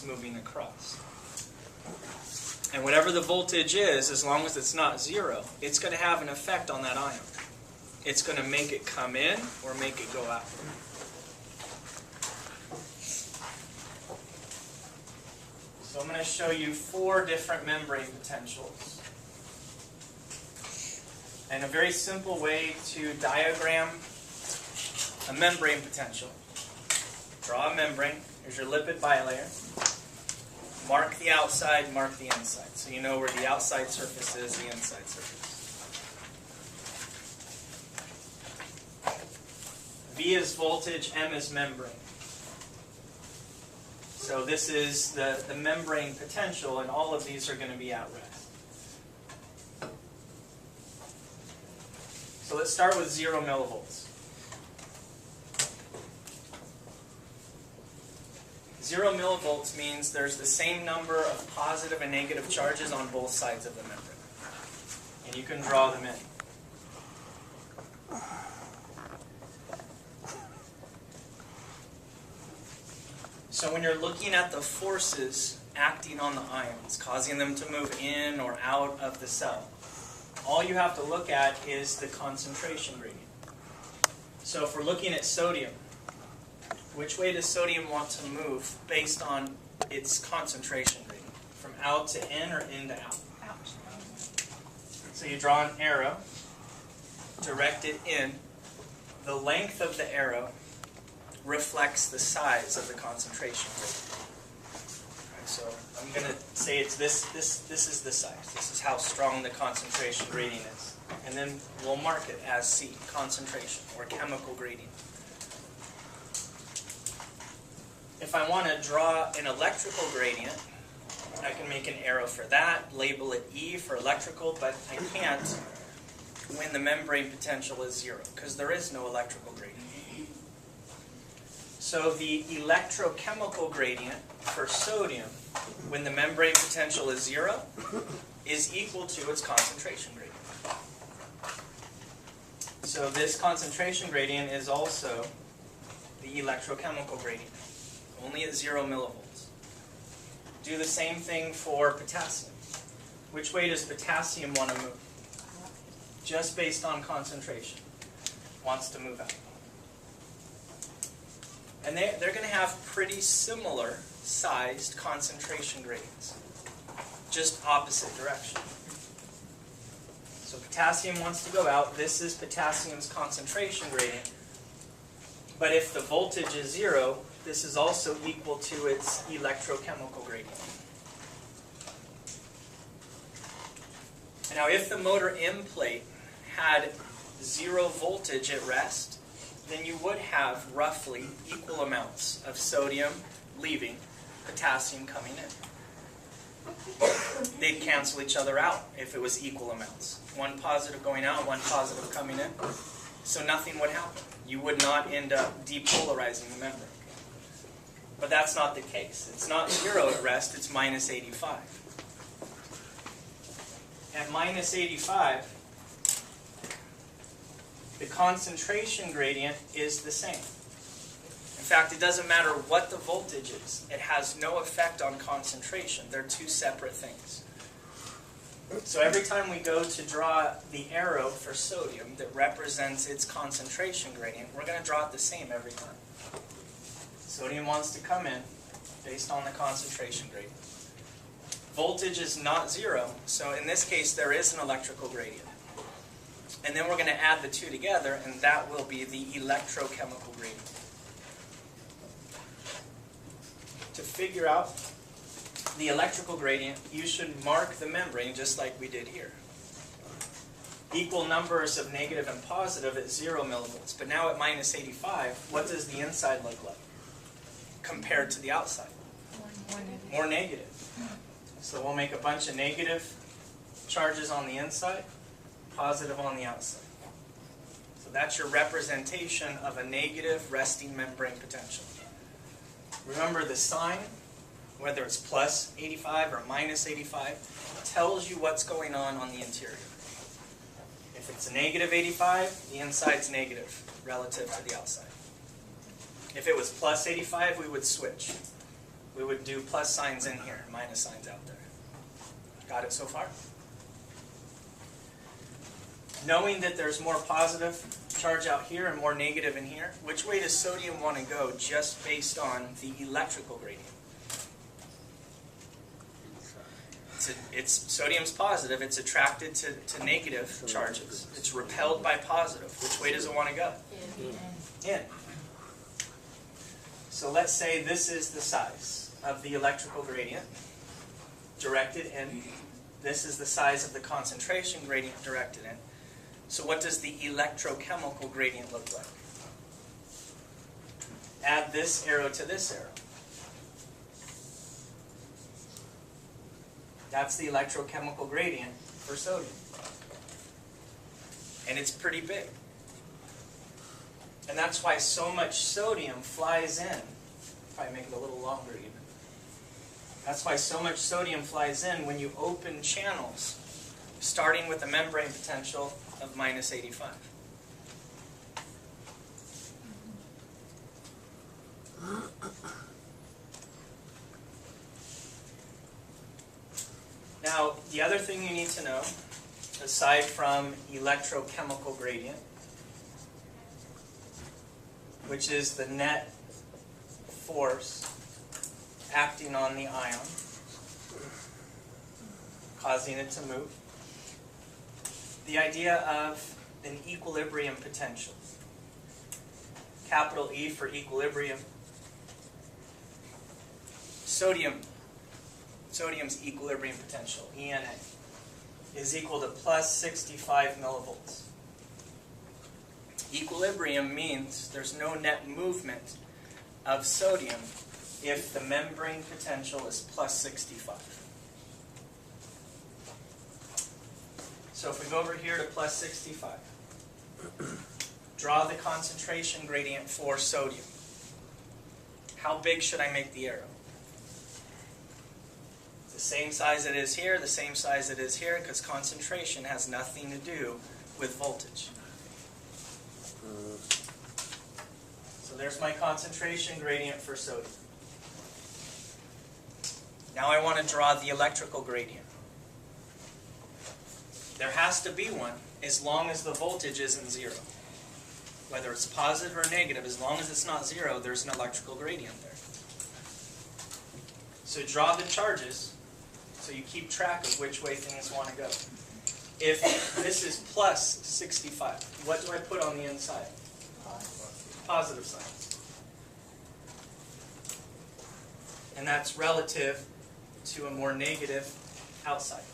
moving across. And whatever the voltage is, as long as it's not zero, it's going to have an effect on that ion. It's going to make it come in or make it go out. So I'm going to show you 4 different membrane potentials. And a very simple way to diagram a membrane potential. Draw a membrane. Here's your lipid bilayer. Mark the outside, mark the inside. So you know where the outside surface is, the inside surface. V is voltage, M is membrane. So this is the membrane potential, and all of these are going to be at rest. So let's start with 0 millivolts. 0 millivolts means there's the same number of positive and negative charges on both sides of the membrane. And you can draw them in. So when you're looking at the forces acting on the ions, causing them to move in or out of the cell, all you have to look at is the concentration gradient. So if we're looking at sodium, which way does sodium want to move based on its concentration gradient? From out to in or in to out? Out. So you draw an arrow, direct it in. The length of the arrow reflects the size of the concentration gradient. Right, so I'm going to say it's this is the size. This is how strong the concentration gradient is. And then we'll mark it as C, concentration, or chemical gradient. If I want to draw an electrical gradient, I can make an arrow for that, label it E for electrical, but I can't when the membrane potential is 0, because there is no electrical gradient. So the electrochemical gradient for sodium, when the membrane potential is 0, is equal to its concentration gradient. So this concentration gradient is also the electrochemical gradient, only at 0 millivolts. Do the same thing for potassium. Which way does potassium want to move? Just based on concentration. Wants to move out. And they're going to have pretty similar sized concentration gradients, just opposite direction. So potassium wants to go out. This is potassium's concentration gradient. But if the voltage is 0, this is also equal to its electrochemical gradient. Now if the motor M plate had 0 voltage at rest, then you would have roughly equal amounts of sodium leaving, potassium coming in. They'd cancel each other out if it was equal amounts. One positive going out, one positive coming in. So nothing would happen. You would not end up depolarizing the membrane. But that's not the case. It's not 0 at rest, it's minus 85. At minus 85, the concentration gradient is the same. In fact, it doesn't matter what the voltage is. It has no effect on concentration. They're two separate things. So every time we go to draw the arrow for sodium that represents its concentration gradient, we're going to draw it the same every time. Sodium wants to come in based on the concentration gradient. Voltage is not 0, so in this case there is an electrical gradient. And then we're going to add the two together, and that will be the electrochemical gradient. To figure out the electrical gradient, you should mark the membrane just like we did here. Equal numbers of negative and positive at 0 millivolts. But now at minus 85, what does the inside look like compared to the outside? More negative. So we'll make a bunch of negative charges on the inside, positive on the outside. So that's your representation of a negative resting membrane potential. Remember the sign, whether it's plus 85 or minus 85, tells you what's going on the interior. If it's a negative 85, the inside's negative relative to the outside. If it was plus 85, we would switch. we would do plus signs in here, minus signs out there. Got it so far? Knowing that there's more positive charge out here and more negative in here, which way does sodium want to go just based on the electrical gradient? Sodium's positive, it's attracted to negative charges. It's repelled by positive. Which way does it want to go? In. So let's say this is the size of the electrical gradient directed in. This is the size of the concentration gradient directed in. So what does the electrochemical gradient look like? Add this arrow to this arrow. That's the electrochemical gradient for sodium. And it's pretty big. And that's why so much sodium flies in. Probably make it a little longer even. That's why so much sodium flies in when you open channels, starting with a membrane potential of minus 85. Now, the other thing you need to know, aside from electrochemical gradient, which is the net force acting on the ion, causing it to move, the idea of an equilibrium potential. Capital E for equilibrium. Sodium's equilibrium potential, ENA, is equal to plus 65 millivolts. Equilibrium means there's no net movement of sodium if the membrane potential is plus 65. So if we go over here to plus 65, draw the concentration gradient for sodium. How big should I make the arrow? The same size it is here, the same size it is here, because concentration has nothing to do with voltage. So there's my concentration gradient for sodium. Now I want to draw the electrical gradient. There has to be one as long as the voltage isn't zero. Whether it's positive or negative, as long as it's not zero, there's an electrical gradient there. So draw the charges so you keep track of which way things want to go. If this is plus 65, what do I put on the inside? Positive signs. And that's relative to a more negative outside.